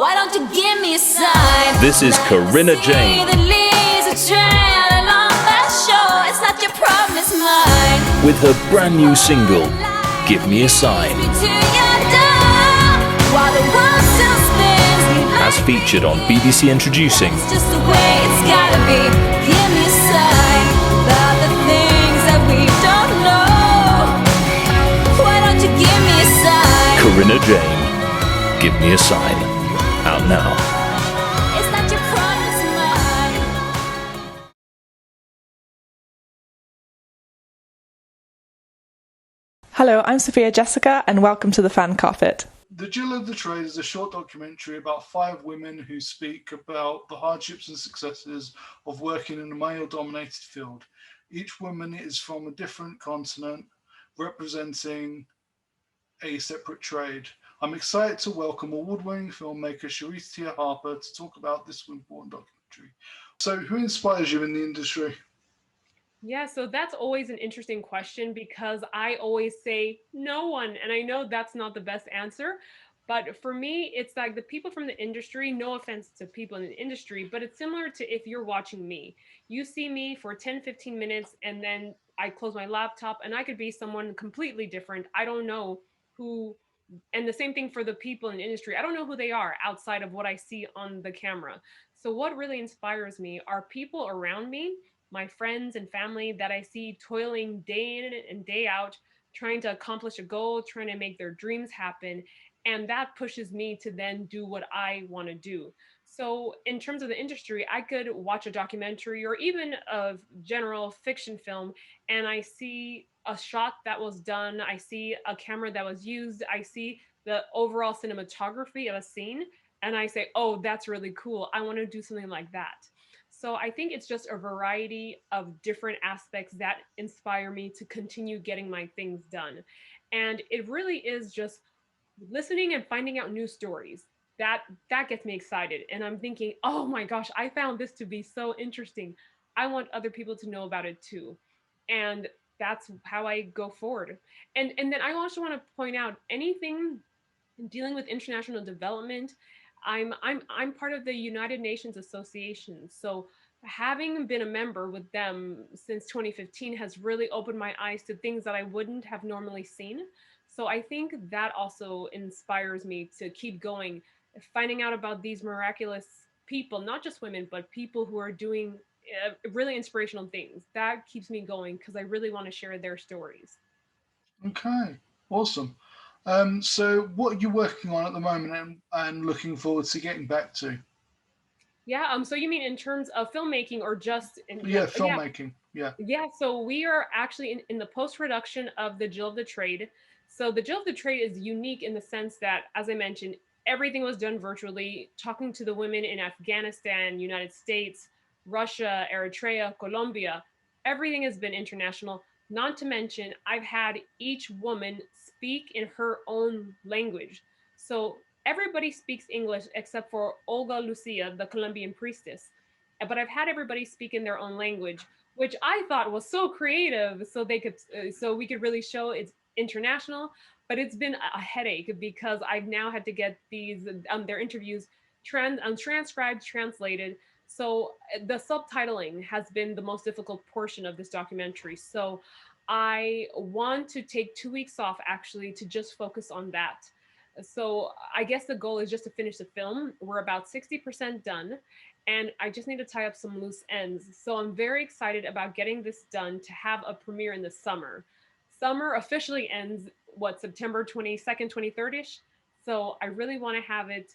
Why don't you give me a sign? This is Corinna Jane. The leaves are trailing along that shore. It's not your problem, it's mine. With her brand new single, Give Me a Sign. While the world still spins, As featured on BBC Introducing. it's just the way it's gotta be. Give me a sign about the things that we don't know. Why don't you give me a sign? Corinna Jane, Give Me a Sign. Out now. It's not your problem, it's mine. Hello, I'm Sophia Jessica, and welcome to the Fan Carpet. The Jill of the Trade is a short documentary about 5 women who speak about the hardships and successes of working in a male-dominated field. Each woman is from a different continent, representing a separate trade. I'm excited to welcome award-winning filmmaker Charysse Harper to talk about this important documentary. So, who inspires you in the industry? Yeah, so that's always an interesting question because I always say no one. And I know that's not the best answer. But for me, it's like the people from the industry, no offense to people in the industry, but it's similar to if you're watching me. You see me for 10, 15 minutes, and then I close my laptop and I could be someone completely different. I don't know who, and the same thing for the people in the industry. I don't know who they are outside of what I see on the camera. So what really inspires me are people around me, my friends and family that I see toiling day in and day out, trying to accomplish a goal, trying to make their dreams happen. And that pushes me to then do what I want to do. So in terms of the industry, I could watch a documentary or even a general fiction film, and I see a shot that was done, I see a camera that was used, I see the overall cinematography of a scene, and I say, oh, that's really cool. I want to do something like that. So I think it's just a variety of different aspects that inspire me to continue getting my things done. And it really is just listening and finding out new stories. That gets me excited. And I'm thinking, oh my gosh, I found this to be so interesting. I want other people to know about it too. And that's how I go forward. And then I also want to point out anything dealing with international development. I'm part of the United Nations Association. So having been a member with them since 2015 has really opened my eyes to things that I wouldn't have normally seen. So I think that also inspires me to keep going, finding out about these miraculous people, not just women, but people who are doing really inspirational things. That keeps me going because I really want to share their stories. Okay, awesome. So, what are you working on at the moment and looking forward to getting back to? Yeah, so you mean in terms of filmmaking or just in Yeah, filmmaking. Yeah. Yeah, so we are actually in the post-production of The Jill of the Trade. So The Jill of the Trade is unique in the sense that, as I mentioned, everything was done virtually, talking to the women in Afghanistan, United States, Russia, Eritrea, Colombia. Everything has been international. Not to mention, I've had each woman speak in her own language. So everybody speaks English except for Olga Lucia, the Colombian priestess. But I've had everybody speak in their own language, which I thought was so creative, so they could, so we could really show it's international. But it's been a headache because I've now had to get these their interviews transcribed, translated. So the subtitling has been the most difficult portion of this documentary. So I want to take 2 weeks off actually to just focus on that. So I guess the goal is just to finish the film. We're about 60% done, and I just need to tie up some loose ends. So I'm very excited about getting this done to have a premiere in the summer. Summer officially ends, what, September 22nd, 23rd-ish? So I really want to have it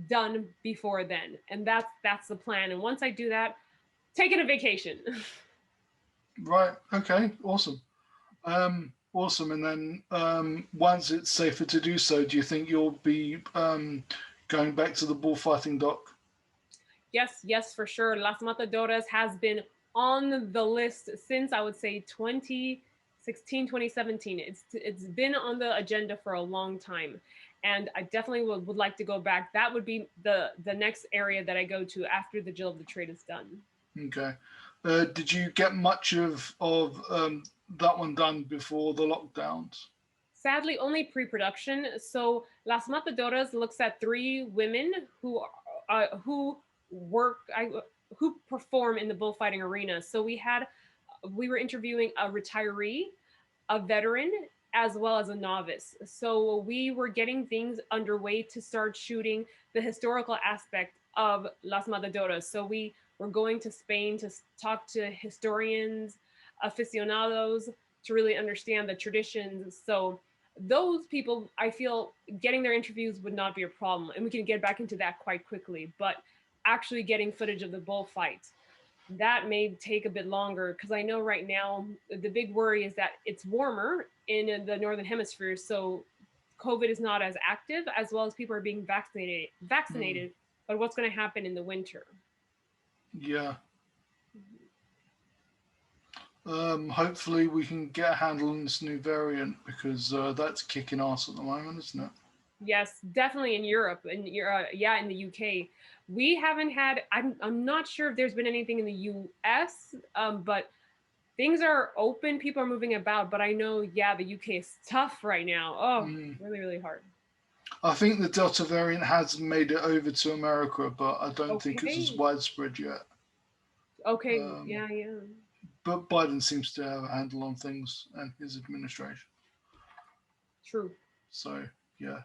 done before then. And that's the plan. And once I do that, taking a vacation. Right. Okay. Awesome. Awesome. And then once it's safer to do so, do you think you'll be going back to the bullfighting doc? Yes, for sure. Las Matadoras has been on the list since I would say 2016, 2017. It's been on the agenda for a long time. And I definitely would like to go back. That would be the next area that I go to after the Jill of the Trade is done. Okay. Did you get much of that one done before the lockdowns? Sadly, only pre-production. So Las Matadoras looks at three women who work who perform in the bullfighting arena. So we were interviewing a retiree, a veteran, as well as a novice. So we were getting things underway to start shooting the historical aspect of Las Matadoras. So we were going to Spain to talk to historians, aficionados, to really understand the traditions. So those people, I feel getting their interviews would not be a problem. And we can get back into that quite quickly. But actually getting footage of the bullfight, that may take a bit longer, because I know right now the big worry is that it's warmer in the northern hemisphere, so COVID is not as active, as well as people are being vaccinated. But what's going to happen in the winter? Yeah. Hopefully we can get a handle on this new variant, because that's kicking ass at the moment, isn't it? Yes, definitely in Europe, and yeah, in the UK. We haven't had. I'm not sure if there's been anything in the US, but things are open. People are moving about, but I know, yeah, the UK is tough right now. Oh, really, really hard. I think the Delta variant has made it over to America, but I don't think it's as Okay. widespread yet. Okay. Yeah. But Biden seems to have a handle on things, and his administration. True. So, yeah.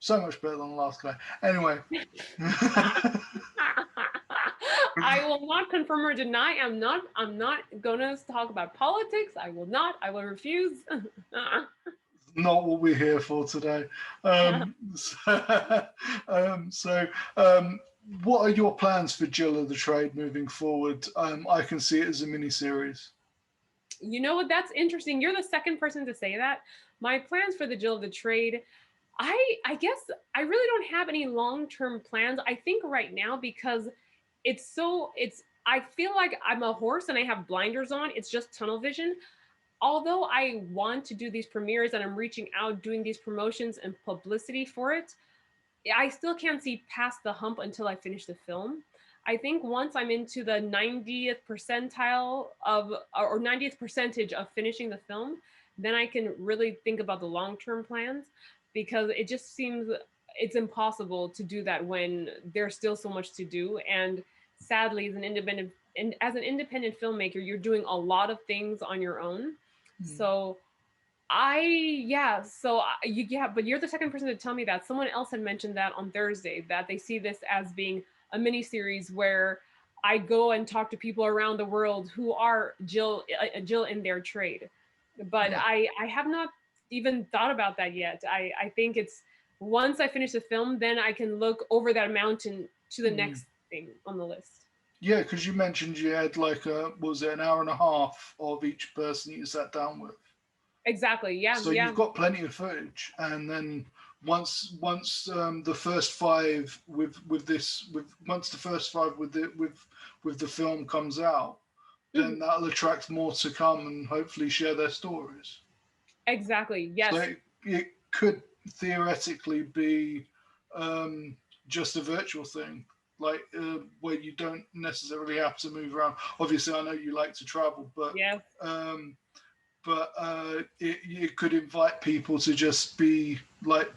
So much better than the last guy. Anyway. I will not confirm or deny. I'm not gonna talk about politics. I will not. I will refuse. Not what we're here for today. What are your plans for Jill of the Trade moving forward? I can see it as a mini series. You know what? That's interesting. You're the second person to say that. My plans for the Jill of the Trade, I guess I really don't have any long-term plans. I think right now, because I feel like I'm a horse and I have blinders on. It's just tunnel vision. Although I want to do these premieres and I'm reaching out, doing these promotions and publicity for it, I still can't see past the hump until I finish the film. I think once I'm into the 90th percentile of, or 90th percentage of finishing the film, then I can really think about the long-term plans, because it just seems it's impossible to do that when there's still so much to do. And sadly, as an independent filmmaker, you're doing a lot of things on your own. So but you're the second person to tell me that. Someone else had mentioned that on Thursday, that they see this as being a mini series where I go and talk to people around the world who are Jill in their trade. But I have not even thought about that yet. I think it's, once I finish the film, then I can look over that mountain to the next thing on the list. Yeah, because you mentioned you had an hour and a half of each person you sat down with. Exactly. Yeah. So you've got plenty of footage, and then once the first five with the film comes out, then that'll attract more to come and hopefully share their stories. Exactly. Yes. So it could theoretically be just a virtual thing, where you don't necessarily have to move around. Obviously, I know you like to travel, but it could invite people to just be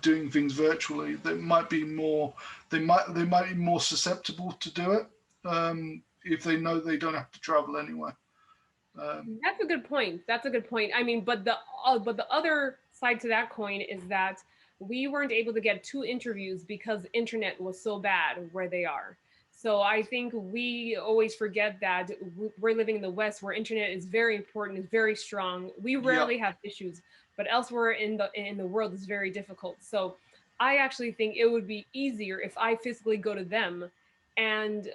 doing things virtually. They might be more susceptible to do it if they know they don't have to travel anyway. That's a good point. I mean, but the other side to that coin is that we weren't able to get 2 interviews because internet was so bad where they are. So I think we always forget that we're living in the West, where internet is very important, is very strong. We rarely have issues, but elsewhere in the world is very difficult. So I actually think it would be easier if I physically go to them and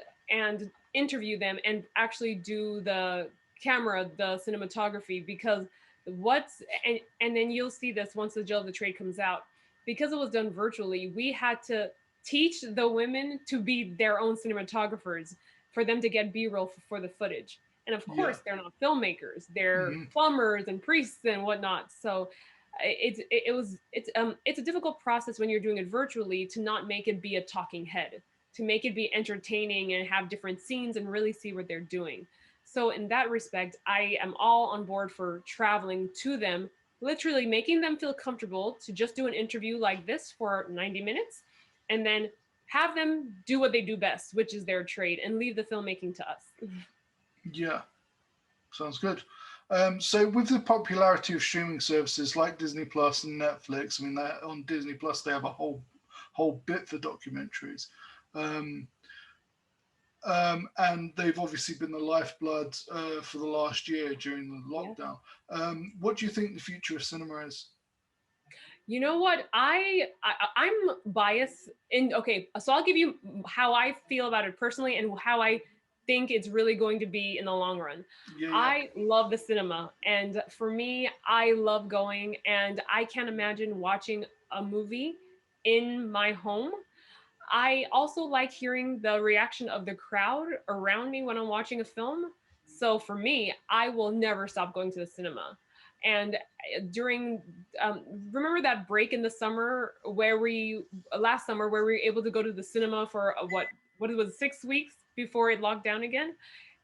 interview them and actually do the camera, the cinematography, because and then you'll see this once the Jill of the Trade comes out. Because it was done virtually, we had to teach the women to be their own cinematographers, for them to get B-roll for the footage. And of course, they're not filmmakers; they're plumbers and priests and whatnot. So it's a difficult process when you're doing it virtually, to not make it be a talking head, to make it be entertaining and have different scenes and really see what they're doing. So in that respect, I am all on board for traveling to them literally making them feel comfortable to just do an interview like this for 90 minutes and then have them do what they do best, which is their trade, and leave the filmmaking to us. Yeah, sounds good. So with the popularity of streaming services like Disney Plus and Netflix, I mean, on Disney Plus they have a whole bit for documentaries, and they've obviously been the lifeblood for the last year during the lockdown. What do you think the future of cinema is? You know what? I'm biased in, okay, so I'll give you how I feel about it personally and how I think it's really going to be in the long run. Yeah. I love the cinema, and for me, I love going, and I can't imagine watching a movie in my home. I also like hearing the reaction of the crowd around me when I'm watching a film. So for me, I will never stop going to the cinema. And during, remember that break in the summer where last summer, where we were able to go to the cinema for what it was, 6 weeks before it locked down again?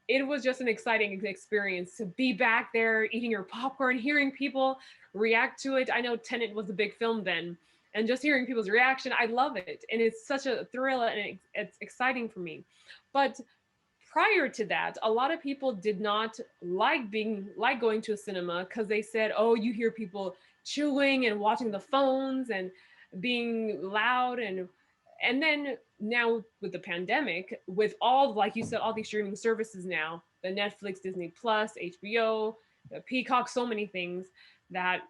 It was just an exciting experience to be back there eating your popcorn, hearing people react to it. I know Tenet was a big film then, and just hearing people's reaction, I love it. And it's such a thrill, and it's exciting for me. But prior to that, a lot of people did not like going to a cinema because they said, oh, you hear people chewing and watching the phones and being loud. And then now with the pandemic, with all, like you said, all these streaming services now, the Netflix, Disney Plus, HBO, Peacock, so many things, that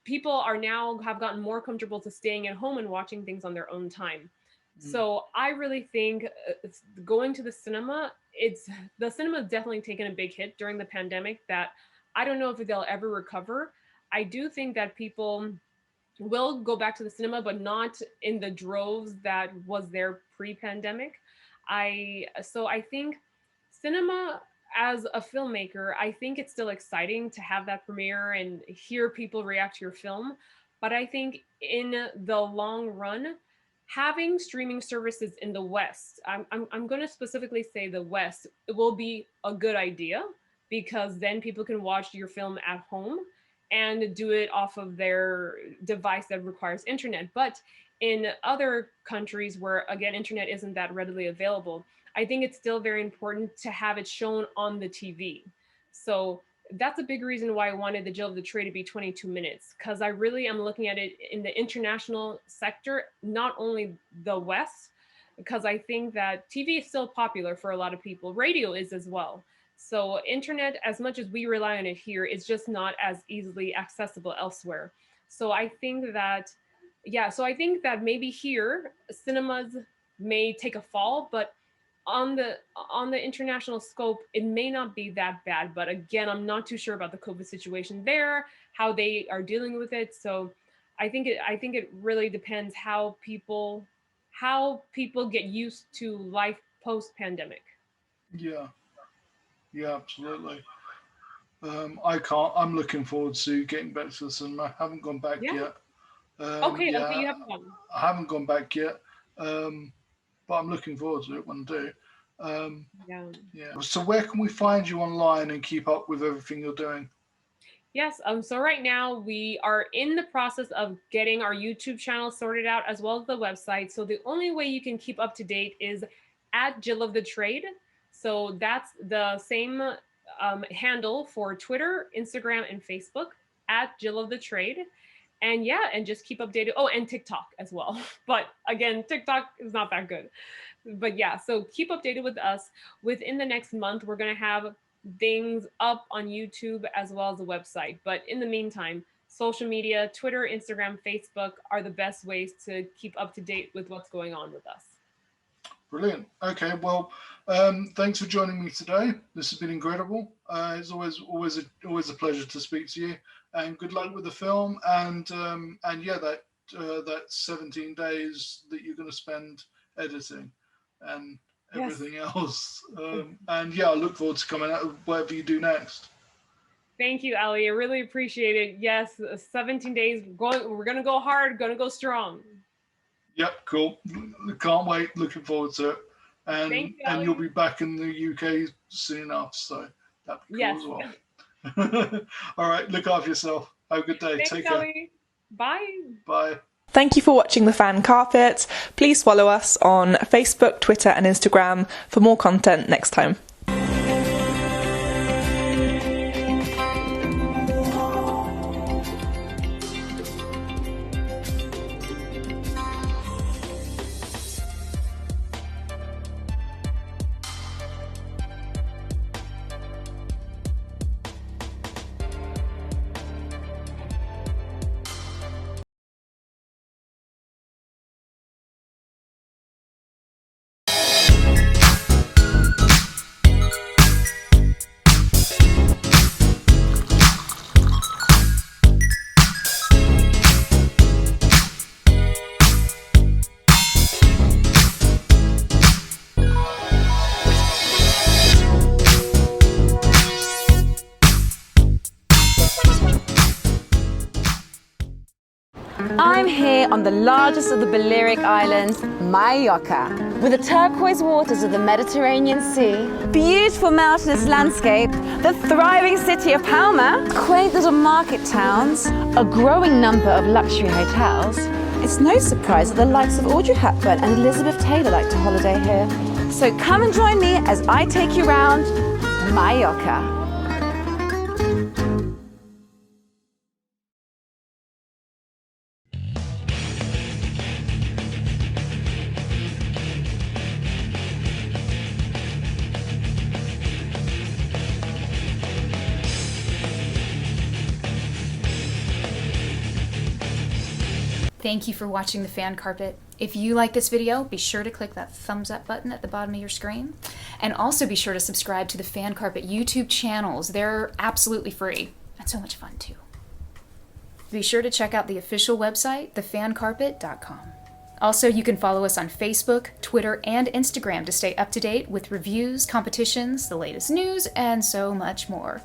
people are now have gotten more comfortable to staying at home and watching things on their own time. So I really think going to the cinema, the cinema has definitely taken a big hit during the pandemic that I don't know if they'll ever recover. I do think that people will go back to the cinema, but not in the droves that was there pre-pandemic. So I think cinema, as a filmmaker, I think it's still exciting to have that premiere and hear people react to your film. But I think in the long run, having streaming services in the West, I'm going to specifically say the West, it will be a good idea, because then people can watch your film at home and do it off of their device that requires internet. But in other countries where, again, internet isn't that readily available, I think it's still very important to have it shown on the TV. So that's a big reason why I wanted the Jill of the Trade to be 22 minutes, because I really am looking at it in the international sector, not only the West, because I think that TV is still popular for a lot of people. Radio is as well. So internet, as much as we rely on it here, it's just not as easily accessible elsewhere. So I think that, so I think that maybe here, cinemas may take a fall, but on the international scope, it may not be that bad. But again, I'm not too sure about the COVID situation there, how they are dealing with it. So I think it really depends how people get used to life post-pandemic. Yeah, absolutely. I'm looking forward to getting back to the cinema. I haven't gone back yet. Okay, you haven't gone. I haven't gone back yet, but I'm looking forward to it when I do. So where can we find you online and keep up with everything you're doing? Yes, so right now we are in the process of getting our YouTube channel sorted out, as well as the website. So the only way you can keep up to date is at Jill of the Trade. So that's the same handle for Twitter, Instagram, and Facebook, at Jill of the Trade. And just keep updated. Oh, and TikTok as well. But again, TikTok is not that good. But so keep updated with us. Within the next month, we're going to have things up on YouTube as well as the website. But in the meantime, social media, Twitter, Instagram, Facebook are the best ways to keep up to date with what's going on with us. Brilliant. Okay, well, thanks for joining me today. This has been incredible. It's always a pleasure to speak to you. And good luck with the film. And that 17 days that you're going to spend editing and everything else. I look forward to coming out of whatever you do next. Thank you, Ali. I really appreciate it. Yes, 17 days. We're going to go hard. Going to go strong. Yep, cool. Can't wait. Looking forward to it. And Thank you, and you'll be back in the UK soon enough, so that'd be cool as well. All right, look after yourself. Have a good day. Thanks, Take care. Ellie. Bye. Bye. Thank you for watching The Fan Carpet. Please follow us on Facebook, Twitter and Instagram for more content next time. I'm here on the largest of the Balearic Islands, Mallorca, with the turquoise waters of the Mediterranean Sea, beautiful mountainous landscape, the thriving city of Palma, quaint little market towns, a growing number of luxury hotels. It's no surprise that the likes of Audrey Hepburn and Elizabeth Taylor like to holiday here. So come and join me as I take you around Mallorca. Thank you for watching The Fan Carpet. If you like this video, be sure to click that thumbs up button at the bottom of your screen. And also be sure to subscribe to the Fan Carpet YouTube channels. They're absolutely free and so much fun too. Be sure to check out the official website, thefancarpet.com. Also, you can follow us on Facebook, Twitter, and Instagram to stay up to date with reviews, competitions, the latest news, and so much more.